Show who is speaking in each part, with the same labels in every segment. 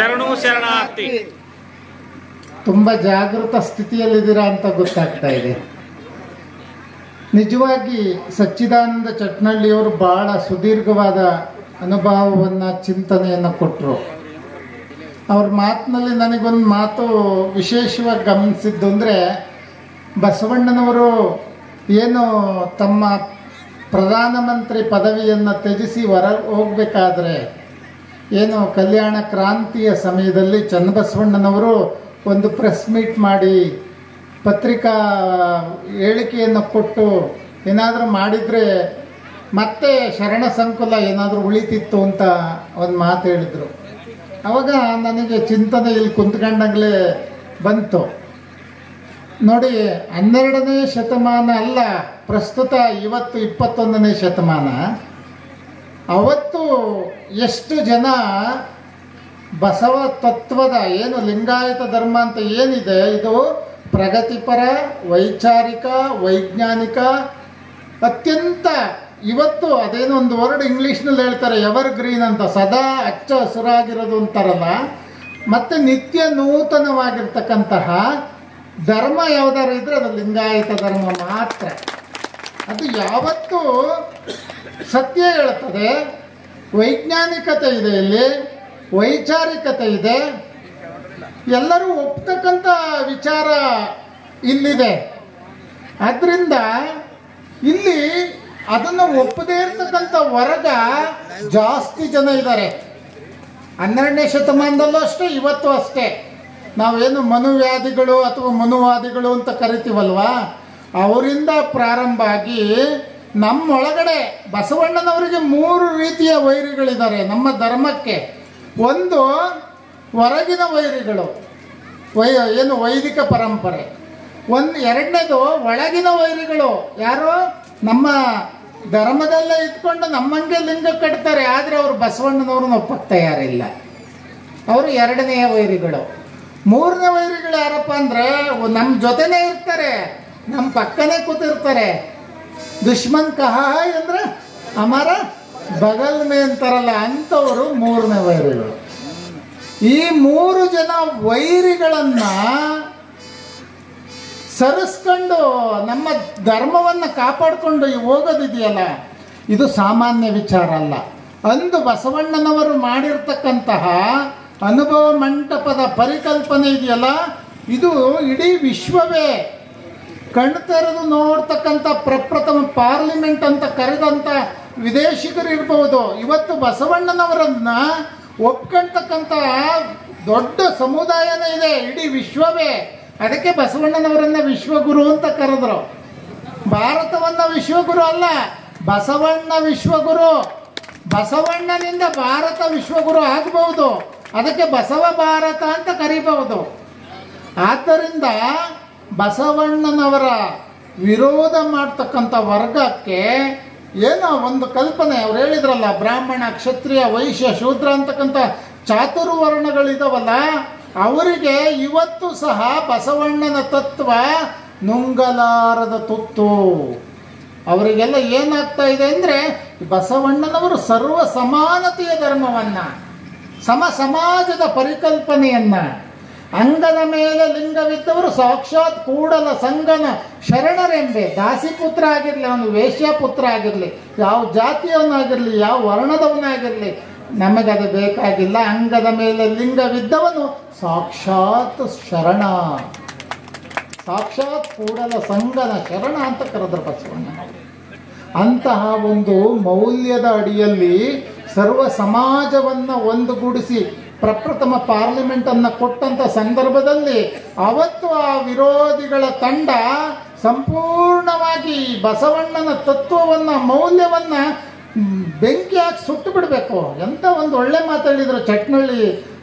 Speaker 1: ಶರಣು ಶರಣಾರ್ಥಿ.
Speaker 2: ತುಂಬ ಜಾಗೃತ ಸ್ಥಿತಿಯಲ್ಲಿದ್ದೀರಾ ಅಂತ ಗೊತ್ತಾಗ್ತಾ ಇದೆ. ನಿಜವಾಗಿ ಸಚ್ಚಿದಾನಂದ ಚಟ್ನಳ್ಳಿಯವರು ಬಹಳ ಸುದೀರ್ಘವಾದ ಅನುಭವವನ್ನು ಚಿಂತನೆಯನ್ನು ಕೊಟ್ಟರು. ಅವ್ರ ಮಾತಿನಲ್ಲಿ ನನಗೊಂದು ಮಾತು ವಿಶೇಷವಾಗಿ ಗಮನಿಸಿದ್ದು ಅಂದರೆ, ಬಸವಣ್ಣನವರು ಏನು ತಮ್ಮ ಪ್ರಧಾನಮಂತ್ರಿ ಪದವಿಯನ್ನು ತ್ಯಜಿಸಿ ಹೊರ ಹೋಗಬೇಕಾದ್ರೆ ಏನು ಕಲ್ಯಾಣ ಕ್ರಾಂತಿಯ ಸಮಯದಲ್ಲಿ ಚನ್ನಬಸವಣ್ಣನವರು ಒಂದು ಪ್ರೆಸ್ ಮೀಟ್ ಮಾಡಿ ಪತ್ರಿಕಾ ಹೇಳಿಕೆಯನ್ನು ಕೊಟ್ಟು ಏನಾದರೂ ಮಾಡಿದರೆ ಮತ್ತೆ ಶರಣ ಸಂಕುಲ ಏನಾದರೂ ಉಳಿತಿತ್ತು ಅಂತ ಒಂದು ಮಾತು ಹೇಳಿದರು. ಆವಾಗ ನನಗೆ ಚಿಂತನೆ ಇಲ್ಲಿ ಕುಂತ್ಕೊಂಡಾಗಲೇ ಬಂತು. ನೋಡಿ, 12ನೇ ಶತಮಾನ ಅಲ್ಲ, ಪ್ರಸ್ತುತ ಇವತ್ತು 21ನೇ ಶತಮಾನ. ಅವತ್ತು ಎಷ್ಟು ಜನ ಬಸವ ತತ್ವದ ಏನು ಲಿಂಗಾಯತ ಧರ್ಮ ಅಂತ ಏನಿದೆ, ಇದು ಪ್ರಗತಿಪರ, ವೈಚಾರಿಕ, ವೈಜ್ಞಾನಿಕ, ಅತ್ಯಂತ ಇವತ್ತು ಅದೇನೋ ಒಂದು ವರ್ಡ್ ಇಂಗ್ಲೀಷ್ನಲ್ಲಿ ಹೇಳ್ತಾರೆ ಎವರ್ ಗ್ರೀನ್ ಅಂತ, ಸದಾ ಹಚ್ಚ ಹಸುರಾಗಿರೋದು ಅಂತಾರಲ್ಲ, ಮತ್ತು ನಿತ್ಯ ನೂತನವಾಗಿರ್ತಕ್ಕಂತಹ ಧರ್ಮ ಯಾವ್ದಾರು ಇದ್ರೆ ಅದು ಲಿಂಗಾಯತ ಧರ್ಮ ಮಾತ್ರ. ಅದು ಯಾವತ್ತೂ ಸತ್ಯ ಹೇಳ್ತದೆ, ವೈಜ್ಞಾನಿಕತೆ ಇದೆ, ಇಲ್ಲಿ ವೈಚಾರಿಕತೆ ಇದೆ, ಎಲ್ಲರೂ ಒಪ್ತಕ್ಕಂಥ ವಿಚಾರ ಇಲ್ಲಿದೆ. ಆದ್ದರಿಂದ ಇಲ್ಲಿ ಅದನ್ನು ಒಪ್ಪದೇ ಇರ್ತಕ್ಕಂಥ ವರ್ಗ ಜಾಸ್ತಿ ಜನ ಇದ್ದಾರೆ. 12ನೇ ಶತಮಾನದಲ್ಲೂ ಅಷ್ಟೇ, ಇವತ್ತು ಅಷ್ಟೇ. ನಾವೇನು ಮನುವ್ಯಾದಿಗಳು ಅಥವಾ ಮನುವಾದಿಗಳು ಅಂತ ಕರಿತೀವಲ್ವಾ, ಅವರಿಂದ ಪ್ರಾರಂಭ ಆಗಿ ನಮ್ಮೊಳಗಡೆ ಬಸವಣ್ಣನವರಿಗೆ 3 ರೀತಿಯ ವೈರಿಗಳಿದ್ದಾರೆ ನಮ್ಮ ಧರ್ಮಕ್ಕೆ. ಒಂದು ಹೊರಗಿನ ವೈರಿಗಳು, ಏನು ವೈದಿಕ ಪರಂಪರೆ. ಎರಡನೇದು ಒಳಗಿನ ವೈರಿಗಳು, ಯಾರು ನಮ್ಮ ಧರ್ಮದಲ್ಲೇ ಇದ್ಕೊಂಡು ನಮ್ಮಂಗೆ ಲಿಂಗ ಕಟ್ತಾರೆ, ಆದರೆ ಅವರು ಬಸವಣ್ಣನವ್ರನ್ನ ಒಪ್ಪಕ್ಕೆ ತಯಾರಿಲ್ಲ, ಅವರು ಎರಡನೆಯ ವೈರಿಗಳು. 3ನೇ ವೈರಿಗಳು ಯಾರಪ್ಪ ಅಂದರೆ ನಮ್ಮ ಜೊತೆನೇ ಇರ್ತಾರೆ, ನಮ್ಮ ಪಕ್ಕನೇ ಕೂತಿರ್ತಾರೆ. ದುಶ್ಮನ್ ಕಹಾ ಅಂದ್ರೆ ಅಮರ ಬಗಲ್ ಮೇ ಅಂತಾರಲ್ಲ, ಅಂಥವರು 3ನೇ ವೈರಿಗಳು. ಈ 3 ಜನ ವೈರಿಗಳನ್ನು ಸರಿಸ್ಕೊಂಡು ನಮ್ಮ ಧರ್ಮವನ್ನು ಕಾಪಾಡಿಕೊಂಡು ಹೋಗೋದಿದೆಯಲ್ಲ, ಇದು ಸಾಮಾನ್ಯ ವಿಚಾರ ಅಲ್ಲ. ಅಂದು ಬಸವಣ್ಣನವರು ಮಾಡಿರ್ತಕ್ಕಂತಹ ಅನುಭವ ಮಂಟಪದ ಪರಿಕಲ್ಪನೆ ಇದೆಯಲ್ಲ, ಇದು ಇಡೀ ವಿಶ್ವವೇ ಕಣ್ಣು ತೆರೆದು ನೋಡ್ತಕ್ಕಂಥ ಪ್ರಪ್ರಥಮ ಪಾರ್ಲಿಮೆಂಟ್ ಅಂತ ಕರೆದಂಥ ವಿದೇಶಿಗರು ಇರ್ಬೋದು, ಇವತ್ತು ಬಸವಣ್ಣನವರನ್ನ ಒಪ್ಕೊಳ್ತಕ್ಕಂಥ ದೊಡ್ಡ ಸಮುದಾಯನೇ ಇದೆ, ಇಡೀ ವಿಶ್ವವೇ. ಅದಕ್ಕೆ ಬಸವಣ್ಣನವರನ್ನ ವಿಶ್ವಗುರು ಅಂತ ಕರೆದ್ರು. ಭಾರತವನ್ನ ವಿಶ್ವಗುರು ಅಲ್ಲ, ಬಸವಣ್ಣ ವಿಶ್ವಗುರು. ಬಸವಣ್ಣನಿಂದ ಭಾರತ ವಿಶ್ವಗುರು ಆಗಬಹುದು, ಅದಕ್ಕೆ ಬಸವ ಭಾರತ ಅಂತ ಕರಿಬಹುದು. ಆದ್ದರಿಂದ ಬಸವಣ್ಣನವರ ವಿರೋಧ ಮಾಡ್ತಕ್ಕಂಥ ವರ್ಗಕ್ಕೆ ಏನೋ ಒಂದು ಕಲ್ಪನೆ, ಅವ್ರು ಹೇಳಿದ್ರಲ್ಲ, ಬ್ರಾಹ್ಮಣ, ಕ್ಷತ್ರಿಯ, ವೈಶ್ಯ, ಶೂದ್ರ ಅಂತಕ್ಕಂಥ ಚಾತುರ್ವರ್ಣಗಳಿದಾವಲ್ಲ, ಅವರಿಗೆ ಇವತ್ತು ಸಹ ಬಸವಣ್ಣನ ತತ್ವ ನುಂಗಲಾರದ ತುತ್ತು. ಅವರಿಗೆಲ್ಲ ಏನಾಗ್ತಾ ಇದೆ ಅಂದರೆ, ಬಸವಣ್ಣನವರು ಸರ್ವ ಸಮಾನತೆಯ ಧರ್ಮವನ್ನು, ಸಮಾಜದ ಪರಿಕಲ್ಪನೆಯನ್ನು, ಅಂಗದ ಮೇಲೆ ಲಿಂಗವಿದ್ದವರು ಸಾಕ್ಷಾತ್ ಕೂಡಲ ಸಂಗನ ಶರಣರೆಂಬೆ. ದಾಸಿಪುತ್ರ ಆಗಿರಲಿ, ಅವನು ವೇಶ್ಯ ಪುತ್ರ ಆಗಿರಲಿ, ಯಾವ ಜಾತಿಯವನಾಗಿರಲಿ, ಯಾವ ವರ್ಣದವನಾಗಿರಲಿ, ನಮಗದು ಬೇಕಾಗಿಲ್ಲ. ಅಂಗದ ಮೇಲೆ ಲಿಂಗವಿದ್ದವನು ಸಾಕ್ಷಾತ್ ಶರಣ, ಸಾಕ್ಷಾತ್ ಕೂಡಲ ಸಂಗನ ಶರಣ ಅಂತ ಕರೆದ್ರು ಬಸವಣ್ಣ. ಅಂತಹ ಒಂದು ಮೌಲ್ಯದ ಅಡಿಯಲ್ಲಿ ಸರ್ವ ಸಮಾಜವನ್ನು ಒಂದುಗೂಡಿಸಿ ಪ್ರಪ್ರಥಮ ಪಾರ್ಲಿಮೆಂಟನ್ನು ಕೊಟ್ಟಂಥ ಸಂದರ್ಭದಲ್ಲಿ ಅವತ್ತು ಆ ವಿರೋಧಿಗಳ ತಂಡ ಸಂಪೂರ್ಣವಾಗಿ ಬಸವಣ್ಣನ ತತ್ವವನ್ನು, ಮೌಲ್ಯವನ್ನು ಬೆಂಕಿ ಹಾಕಿ ಸುಟ್ಟು ಬಿಡಬೇಕು. ಎಂಥ ಒಂದು ಒಳ್ಳೆ ಮಾತಾಡಿದರು ಚಟ್ನಳ್ಳಿ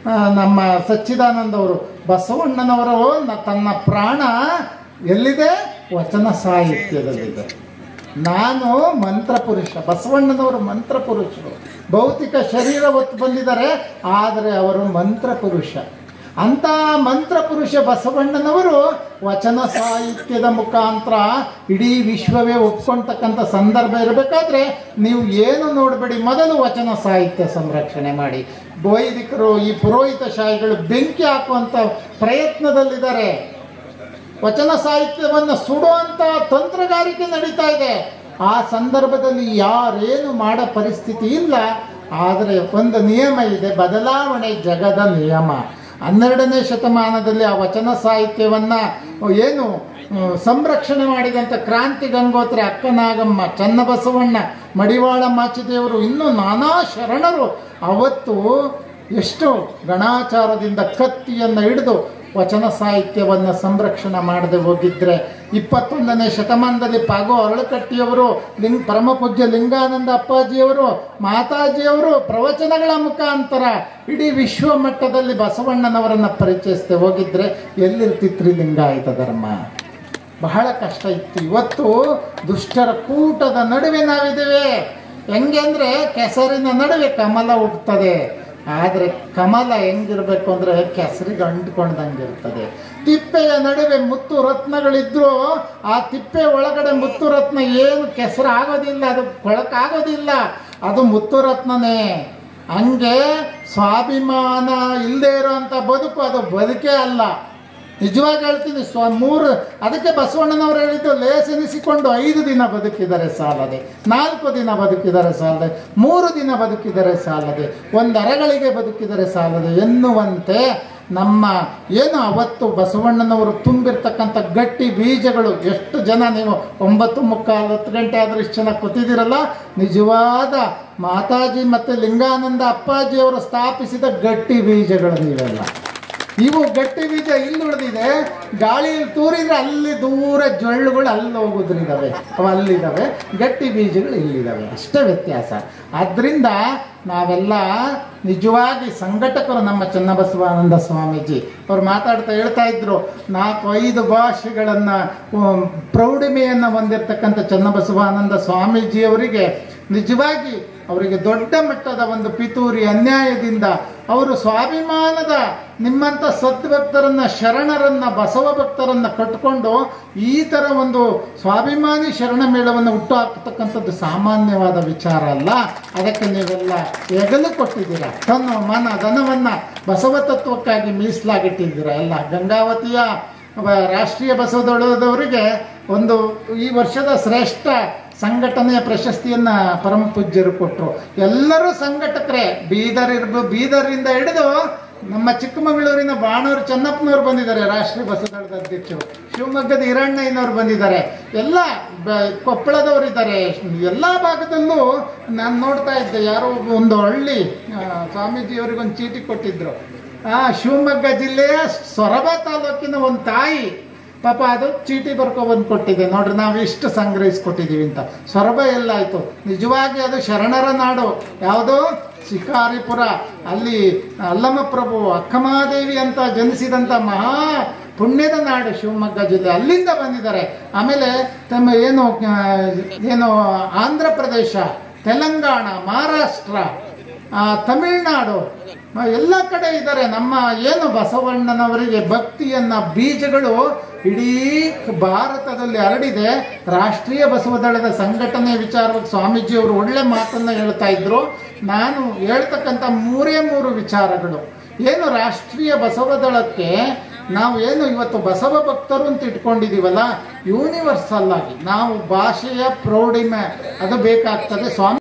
Speaker 2: ನಮ್ಮ ಸಚ್ಚಿದಾನಂದ ಅವರು. ಬಸವಣ್ಣನವರು ತನ್ನ ಪ್ರಾಣ ಎಲ್ಲಿದೆ? ವಚನ ಸಾಹಿತ್ಯದಲ್ಲಿದೆ. ನಾನು ಮಂತ್ರಪುರುಷ, ಬಸವಣ್ಣನವರು ಮಂತ್ರಪುರುಷರು. ಭೌತಿಕ ಶರೀರ ಹೊತ್ತು ಬಂದಿದ್ದಾರೆ, ಆದರೆ ಅವರು ಮಂತ್ರಪುರುಷ. ಅಂಥ ಮಂತ್ರಪುರುಷ ಬಸವಣ್ಣನವರು ವಚನ ಸಾಹಿತ್ಯದ ಮುಖಾಂತರ ಇಡೀ ವಿಶ್ವವೇ ಒಪ್ಕೊಳ್ತಕ್ಕಂಥ ಸಂದರ್ಭ ಇರಬೇಕಾದ್ರೆ ನೀವು ಏನು ನೋಡಬೇಡಿ, ಮೊದಲು ವಚನ ಸಾಹಿತ್ಯ ಸಂರಕ್ಷಣೆ ಮಾಡಿ. ವೈದಿಕರು, ಈ ಪುರೋಹಿತಶಾಹಿಗಳು ಬೆಂಕಿ ಹಾಕುವಂಥ ಪ್ರಯತ್ನದಲ್ಲಿದ್ದಾರೆ. ವಚನ ಸಾಹಿತ್ಯವನ್ನು ಸುಡುವಂಥ ತಂತ್ರಗಾರಿಕೆ ನಡೀತಾ ಇದೆ. ಆ ಸಂದರ್ಭದಲ್ಲಿ ಯಾರೇನು ಮಾಡೋ ಪರಿಸ್ಥಿತಿ ಇಲ್ಲ. ಆದರೆ ಒಂದು ನಿಯಮ ಇದೆ, ಬದಲಾವಣೆ ಜಗದ ನಿಯಮ. 12ನೇ ಶತಮಾನದಲ್ಲಿ ಆ ವಚನ ಸಾಹಿತ್ಯವನ್ನು ಏನು ಸಂರಕ್ಷಣೆ ಮಾಡಿದಂಥ ಕ್ರಾಂತಿ ಗಂಗೋತ್ರಿ, ಅಕ್ಕನಾಗಮ್ಮ, ಚನ್ನಬಸವಣ್ಣ, ಮಡಿವಾಳ ಮಾಚಿದೇವರು, ಇನ್ನೂ ನಾನಾ ಶರಣರು ಅವತ್ತು ಎಷ್ಟು ಗಣಾಚಾರದಿಂದ ಕತ್ತಿಯನ್ನು ಹಿಡಿದು ವಚನ ಸಾಹಿತ್ಯವನ್ನು ಸಂರಕ್ಷಣೆ ಮಾಡದೆ ಹೋಗಿದ್ರೆ 21ನೇ ಶತಮಾನದಲ್ಲಿ ಪಾಗೋ ಅರಳಕಟ್ಟಿಯವರು, ಪರಮಪೂಜ್ಯ ಲಿಂಗಾನಂದ ಅಪ್ಪಾಜಿಯವರು, ಮಾತಾಜಿಯವರು ಪ್ರವಚನಗಳ ಮುಖಾಂತರ ಇಡೀ ವಿಶ್ವ ಮಟ್ಟದಲ್ಲಿ ಬಸವಣ್ಣನವರನ್ನು ಪರಿಚಯಿಸದೆ ಹೋಗಿದ್ರೆ ಎಲ್ಲಿರ್ತಿತ್ರಿ ಲಿಂಗಾಯತ ಧರ್ಮ? ಬಹಳ ಕಷ್ಟ ಇತ್ತು. ಇವತ್ತು ದುಷ್ಟರ ಕೂಟದ ನಡುವೆ ನಾವಿದ್ದೇವೆ. ಹೆಂಗೆ ಅಂದರೆ ಕೆಸರಿನ ನಡುವೆ ಕಮಲ ಹುಟ್ಟುತ್ತದೆ. ಆದರೆ ಕಮಲ ಹೆಂಗಿರಬೇಕು ಅಂದರೆ ಕೆಸರಿಗೆ ಅಂಟ್ಕೊಂಡಂಗೆ ಇರ್ತದೆ. ತಿಪ್ಪೆಯ ನಡುವೆ ಮುತ್ತು ರತ್ನಗಳಿದ್ರು ಆ ತಿಪ್ಪೆ ಒಳಗಡೆ ಮುತ್ತು ರತ್ನ ಏನು ಕೆಸರು ಆಗೋದಿಲ್ಲ, ಅದು ಕೊಳಕಾಗೋದಿಲ್ಲ, ಅದು ಮುತ್ತು ರತ್ನನೇ. ಹಂಗೆ ಸ್ವಾಭಿಮಾನ ಇಲ್ಲದೆ ಇರೋಂಥ ಬದುಕು ಅದು ಬದುಕೇ ಅಲ್ಲ. ನಿಜವಾಗಿ ಹೇಳ್ತೀನಿ, ಅದಕ್ಕೆ ಬಸವಣ್ಣನವರು ಹೇಳಿದ್ದು, ಲೇಸೆನಿಸಿಕೊಂಡು 5 ದಿನ ಬದುಕಿದರೆ ಸಾಲದೆ, 4 ದಿನ ಬದುಕಿದರೆ ಸಾಲದೆ, 3 ದಿನ ಬದುಕಿದರೆ ಸಾಲದೆ, 1 ಅರಗಳಿಗೆ ಬದುಕಿದರೆ ಸಾಲದೆ ಎನ್ನುವಂತೆ ನಮ್ಮ ಏನು ಅವತ್ತು ಬಸವಣ್ಣನವರು ತುಂಬಿರ್ತಕ್ಕಂಥ ಗಟ್ಟಿ ಬೀಜಗಳು. ಎಷ್ಟು ಜನ ನೀವು 9:45 10 ಗಂಟೆ ಆದರೂ ಇಷ್ಟು ಜನ ಕೂತಿದ್ದೀರಲ್ಲ, ನಿಜವಾದ ಮಾತಾಜಿ ಮತ್ತು ಲಿಂಗಾನಂದ ಅಪ್ಪಾಜಿಯವರು ಸ್ಥಾಪಿಸಿದ ಗಟ್ಟಿ ಬೀಜಗಳು ನೀವೆಲ್ಲ. ಇವು ಗಟ್ಟಿ ಬೀಜ ಇಲ್ಲಿ ಉಳಿದಿದೆ, ಗಾಳಿಯಲ್ಲಿ ತೂರಿದ್ರೆ ಅಲ್ಲಿ ದೂರ ಜೊಳ್ಳುಗಳು ಅಲ್ಲಿ ಹೋಗೋದ್ರಿದ್ದಾವೆ, ಅವು ಅಲ್ಲಿದ್ದಾವೆ, ಗಟ್ಟಿ ಬೀಜಗಳು ಇಲ್ಲಿದ್ದಾವೆ, ಅಷ್ಟೇ ವ್ಯತ್ಯಾಸ. ಆದ್ದರಿಂದ ನಾವೆಲ್ಲ ನಿಜವಾಗಿ ಸಂಘಟಕರು. ನಮ್ಮ ಚನ್ನಬಸವಾನಂದ ಸ್ವಾಮೀಜಿ ಅವ್ರು ಮಾತಾಡ್ತಾ ಹೇಳ್ತಾ ಇದ್ರು, 4-5 ಭಾಷೆಗಳನ್ನು ಪ್ರೌಢಿಮೆಯನ್ನು ಹೊಂದಿರತಕ್ಕಂಥ ಚನ್ನಬಸವಾನಂದ ಸ್ವಾಮೀಜಿಯವರಿಗೆ ನಿಜವಾಗಿ ಅವರಿಗೆ ದೊಡ್ಡ ಮಟ್ಟದ ಒಂದು ಪಿತೂರಿ ಅನ್ಯಾಯದಿಂದ ಅವರು ಸ್ವಾಭಿಮಾನದ ನಿಮ್ಮಂಥ ಸದ್ಭಕ್ತರನ್ನು, ಶರಣರನ್ನು, ಬಸವ ಭಕ್ತರನ್ನು ಕಟ್ಟಿಕೊಂಡು ಈ ಥರ ಒಂದು ಸ್ವಾಭಿಮಾನಿ ಶರಣ ಮೇಳವನ್ನು ಹುಟ್ಟು ಹಾಕ್ತಕ್ಕಂಥದ್ದು ಸಾಮಾನ್ಯವಾದ ವಿಚಾರ ಅಲ್ಲ. ಅದಕ್ಕೆ ನೀವೆಲ್ಲ ಹೆಗಲು ಕೊಟ್ಟಿದ್ದೀರ, ತನ್ನ ಮನ ಧನವನ್ನು ಬಸವ ತತ್ವಕ್ಕಾಗಿ ಮೀಸಲಾಗಿಟ್ಟಿದ್ದೀರ. ಎಲ್ಲ ಗಂಗಾವತಿಯ ರಾಷ್ಟ್ರೀಯ ಬಸವದಳದವರಿಗೆ ಒಂದು ಈ ವರ್ಷದ ಶ್ರೇಷ್ಠ ಸಂಘಟನೆಯ ಪ್ರಶಸ್ತಿಯನ್ನು ಪರಮ ಪೂಜ್ಯರು ಕೊಟ್ಟರು. ಎಲ್ಲರೂ ಸಂಘಟಕರೇ. ಬೀದರಿಂದ ಹಿಡಿದು ನಮ್ಮ ಚಿಕ್ಕಮಗಳೂರಿನ ಬಾಣೂರು ಚೆನ್ನಪ್ಪನವ್ರು ಬಂದಿದ್ದಾರೆ, ರಾಷ್ಟ್ರೀಯ ಬಸವದಳದ ಅಧ್ಯಕ್ಷರು. ಶಿವಮೊಗ್ಗದ ಹಿರಣ್ಣಯ್ಯನವ್ರು ಬಂದಿದ್ದಾರೆ. ಎಲ್ಲ ಕೊಪ್ಪಳದವರಿದ್ದಾರೆ. ಎಲ್ಲ ಭಾಗದಲ್ಲೂ ನಾನು ನೋಡ್ತಾ ಇದ್ದೆ, ಯಾರೋ ಒಂದು ಹಳ್ಳಿ ಸ್ವಾಮೀಜಿಯವರಿಗೊಂದು ಚೀಟಿ ಕೊಟ್ಟಿದ್ರು. ಶಿವಮೊಗ್ಗ ಜಿಲ್ಲೆಯ ಸೊರಬ ತಾಲೂಕಿನ ಒಂದು ತಾಯಿ ಪಾಪ ಅದು ಚೀಟಿ ಬರ್ಕೊಬಂದು ಕೊಟ್ಟಿದೆ. ನೋಡ್ರಿ, ನಾವು ಇಷ್ಟು ಸಂಗ್ರಹಿಸ್ಕೊಟ್ಟಿದ್ದೀವಿ ಅಂತ. ಸೊರಬ ಎಲ್ಲಾಯಿತು. ನಿಜವಾಗಿ ಅದು ಶರಣರ ನಾಡು. ಯಾವುದೋ ಶಿಕಾರಿಪುರ, ಅಲ್ಲಿ ಅಲ್ಲಮಪ್ರಭು, ಅಕ್ಕಮಹಾದೇವಿ ಅಂತ ಜನಿಸಿದಂಥ ಮಹಾ ಪುಣ್ಯದ ನಾಡು ಶಿವಮೊಗ್ಗ ಜಿಲ್ಲೆ. ಅಲ್ಲಿಂದ ಬಂದಿದ್ದಾರೆ. ಆಮೇಲೆ ತಮ್ಮ ಏನು ಆಂಧ್ರ ಪ್ರದೇಶ, ತೆಲಂಗಾಣ, ಮಹಾರಾಷ್ಟ್ರ, ತಮಿಳುನಾಡು ಎಲ್ಲ ಕಡೆ ಇದ್ದಾರೆ. ನಮ್ಮ ಏನು ಬಸವಣ್ಣನವರಿಗೆ ಭಕ್ತಿಯನ್ನ ಬೀಜಗಳು ಇಡೀ ಭಾರತದಲ್ಲಿ ಹರಡಿದೆ. ರಾಷ್ಟ್ರೀಯ ಬಸವದಳದ ಸಂಘಟನೆ ವಿಚಾರವಾಗಿ ಸ್ವಾಮೀಜಿಯವರು ಒಳ್ಳೆ ಮಾತನ್ನು ಹೇಳ್ತಾ ಇದ್ರು. ನಾನು ಹೇಳ್ತಕ್ಕಂಥ 3 ವಿಚಾರಗಳು ಏನು ರಾಷ್ಟ್ರೀಯ ಬಸವದಳಕ್ಕೆ ನಾವು ಏನು ಇವತ್ತು ಬಸವ ಭಕ್ತರು ಅಂತ ಇಟ್ಕೊಂಡಿದ್ದೀವಲ್ಲ, ಯೂನಿವರ್ಸಲ್ ಆಗಿ ನಾವು ಭಾಷೆಯ ಪ್ರೌಢಿಮೆ ಅದು ಬೇಕಾಗ್ತದೆ. ಸ್ವಾಮಿ